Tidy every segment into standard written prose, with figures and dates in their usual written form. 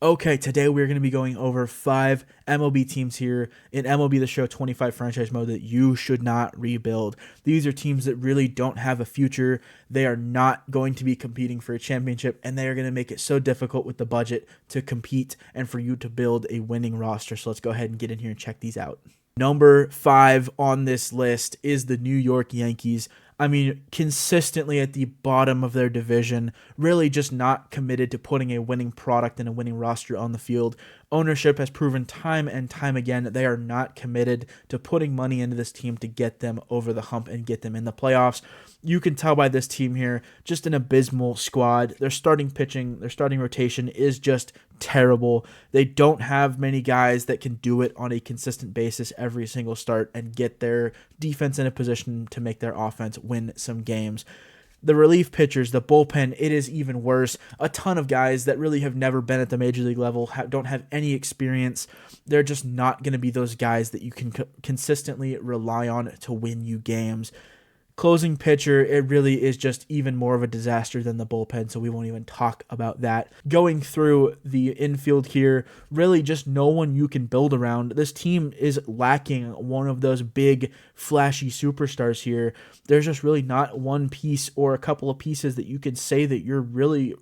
Okay, today we're going to be going over 5 MLB teams here in MLB The Show 25 franchise mode that you should not rebuild. These are teams that really don't have a future. They are not going to be competing for a championship, and they are going to make it so difficult with the budget to compete and for you to build a winning roster. So let's go ahead and get in here and check these out. Number 5 on this list is the New York Yankees. I mean, consistently at the bottom of their division, really just not committed to putting a winning product and a winning roster on the field. Ownership has proven time and time again that they are not committed to putting money into this team to get them over the hump and get them in the playoffs. You can tell by this team here, just an abysmal squad. Their starting pitching, their starting rotation is just terrible. They don't have many guys that can do it on a consistent basis every single start and get their defense in a position to make their offense win some games. The relief pitchers, the bullpen, it is even worse. A ton of guys that really have never been at the major league level, don't have any experience. They're just not going to be those guys that you can consistently rely on to win you games. Closing pitcher, it really is just even more of a disaster than the bullpen, so we won't even talk about that. Going through the infield here, really just no one you can build around. This team is lacking one of those big, flashy superstars here. There's just really not one piece or a couple of pieces that you can say that you're really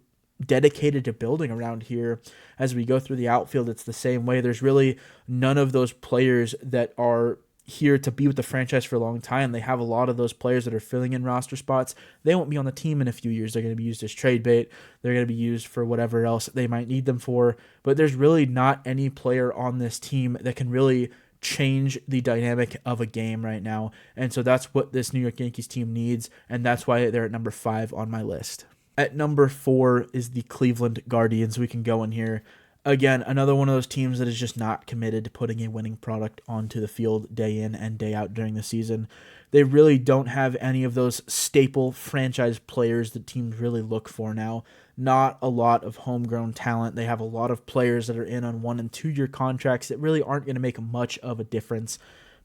dedicated to building around here. As we go through the outfield, it's the same way. There's really none of those players that are here to be with the franchise for a long time. They have a lot of those players that are filling in roster spots. They won't be on the team in a few years. They're going to be used as trade bait. They're going to be used for whatever else they might need them for. But there's really not any player on this team that can really change the dynamic of a game right now. And so that's what this New York Yankees team needs, and that's why they're at number 5 on my list. At number 4 is the Cleveland Guardians. We can go in here. Again, another one of those teams that is just not committed to putting a winning product onto the field day in and day out during the season. They really don't have any of those staple franchise players that teams really look for now. Not a lot of homegrown talent. They have a lot of players that are in on 1 and 2 year contracts that really aren't going to make much of a difference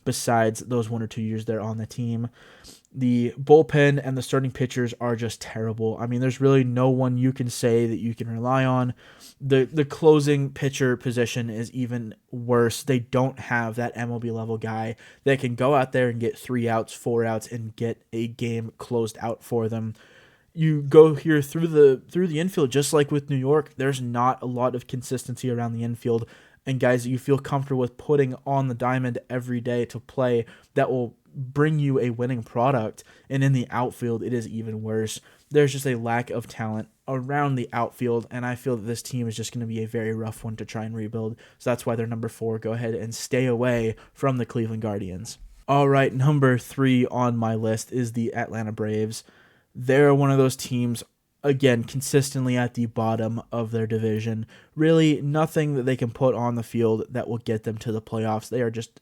besides those 1 or 2 years they're on the team. The bullpen and the starting pitchers are just terrible. I mean, there's really no one you can say that you can rely on. The closing pitcher position is even worse. They don't have that MLB level guy that can go out there and get 3 outs, 4 outs, and get a game closed out for them. You go here through the infield, just like with New York, there's not a lot of consistency around the infield and guys that you feel comfortable with putting on the diamond every day to play that will bring you a winning product. And in the outfield, it is even worse. There's just a lack of talent around the outfield, and I feel that this team is just going to be a very rough one to try and rebuild. So that's why they're number 4. Go ahead and stay away from the Cleveland Guardians. All right, number 3 on my list is the Atlanta Braves. They're one of those teams, again, consistently at the bottom of their division. Really nothing that they can put on the field that will get them to the playoffs. They are just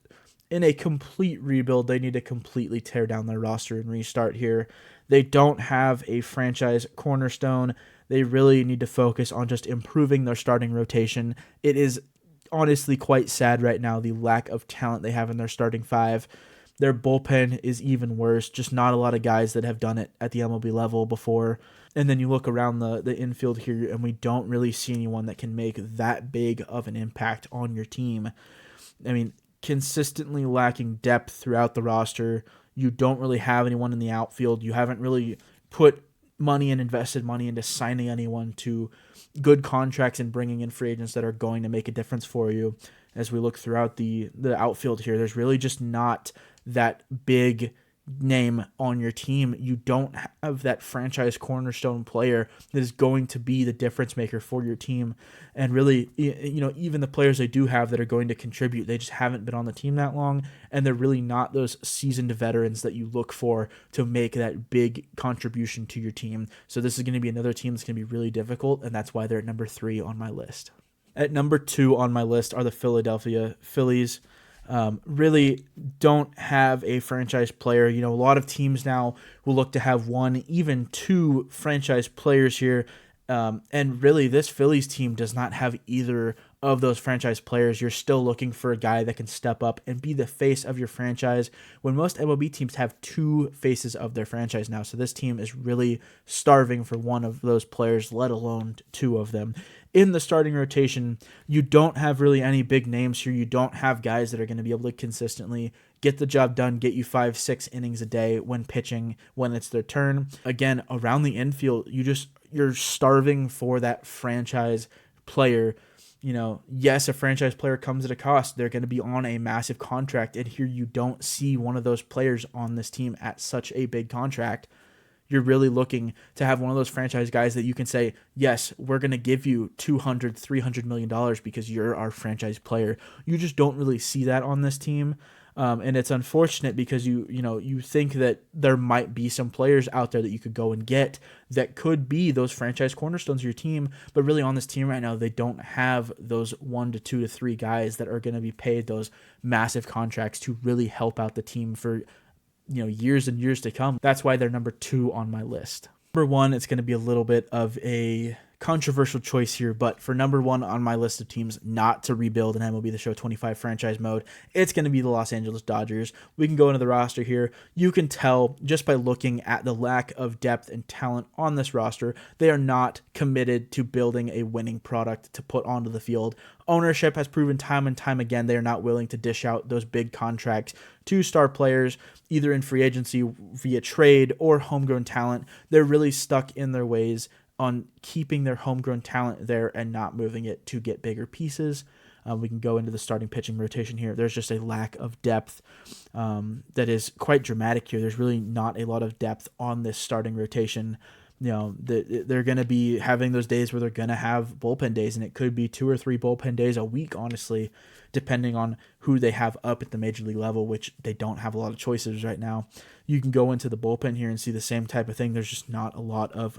in a complete rebuild. They need to completely tear down their roster and restart here. They don't have a franchise cornerstone. They really need to focus on just improving their starting rotation. It is honestly quite sad right now, the lack of talent they have in their starting 5. Their bullpen is even worse. Just not a lot of guys that have done it at the MLB level before. And then you look around the infield here, and we don't really see anyone that can make that big of an impact on your team. I mean, consistently lacking depth throughout the roster. You don't really have anyone in the outfield. You haven't really put money and invested money into signing anyone to good contracts and bringing in free agents that are going to make a difference for you. As we look throughout the outfield here, there's really just not that big name on your team. You don't have that franchise cornerstone player that is going to be the difference maker for your team. And really, even the players they do have that are going to contribute, they just haven't been on the team that long, and they're really not those seasoned veterans that you look for to make that big contribution to your team. So this is going to be another team that's going to be really difficult, and that's why they're at number 3 on my list. At number 2 on my list are the Philadelphia Phillies. Really don't have a franchise player. A lot of teams now will look to have 1, even 2 franchise players here. And really, this Phillies team does not have either of those franchise players, you're still looking for a guy that can step up and be the face of your franchise, when most MLB teams have two faces of their franchise now. So this team is really starving for one of those players, let alone two of them. In the starting rotation, you don't have really any big names here. You don't have guys that are going to be able to consistently get the job done, get you 5-6 innings a day when pitching, when it's their turn. Again, around the infield, you're starving for that franchise player. Yes, a franchise player comes at a cost. They're going to be on a massive contract, and here you don't see one of those players on this team at such a big contract. You're really looking to have one of those franchise guys that you can say, yes, we're going to give you $200, $300 million because you're our franchise player. You just don't really see that on this team. And it's unfortunate because you think that there might be some players out there that you could go and get that could be those franchise cornerstones of your team, but really on this team right now, they don't have those 1 to 2 to 3 guys that are going to be paid those massive contracts to really help out the team for years and years to come. That's why they're number 2 on my list. Number 1, it's going to be a little bit of a controversial choice here, but for number 1 on my list of teams not to rebuild in MLB The Show 25 franchise mode, it's going to be the Los Angeles Dodgers. We can go into the roster here. You can tell just by looking at the lack of depth and talent on this roster, they are not committed to building a winning product to put onto the field. Ownership has proven time and time again they are not willing to dish out those big contracts to star players, either in free agency, via trade, or homegrown talent. They're really stuck in their ways on keeping their homegrown talent there and not moving it to get bigger pieces. We can go into the starting pitching rotation here. There's just a lack of depth that is quite dramatic here. There's really not a lot of depth on this starting rotation. They're going to be having those days where they're going to have bullpen days, and it could be 2 or 3 bullpen days a week, honestly, depending on who they have up at the major league level, which they don't have a lot of choices right now. You can go into the bullpen here and see the same type of thing. There's just not a lot of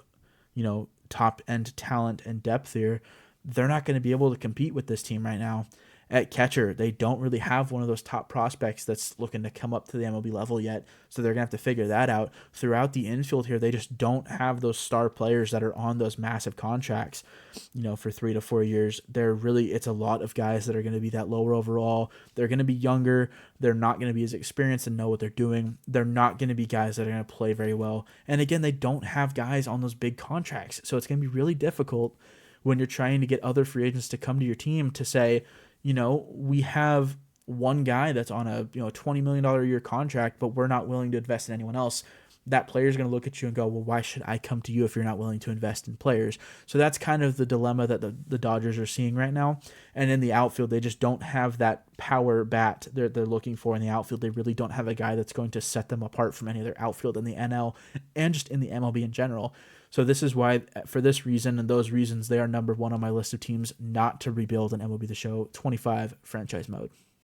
top end talent and depth here. They're not going to be able to compete with this team right now. At catcher, they don't really have one of those top prospects that's looking to come up to the MLB level yet, so they're going to have to figure that out. Throughout the infield here, they just don't have those star players that are on those massive contracts, for 3 to 4 years. It's a lot of guys that are going to be that lower overall. They're going to be younger. They're not going to be as experienced and know what they're doing. They're not going to be guys that are going to play very well. And again, they don't have guys on those big contracts, so it's going to be really difficult when you're trying to get other free agents to come to your team to say, we have one guy that's on a $20 million a year contract, but we're not willing to invest in anyone else. That player is going to look at you and go, well, why should I come to you if you're not willing to invest in players? So that's kind of the dilemma that the Dodgers are seeing right now. And in the outfield, they just don't have that power bat they're looking for in the outfield. They really don't have a guy that's going to set them apart from any other outfield in the NL and just in the MLB in general. So this is why, for this reason and those reasons, they are number 1 on my list of teams not to rebuild in MLB The Show 25 franchise mode.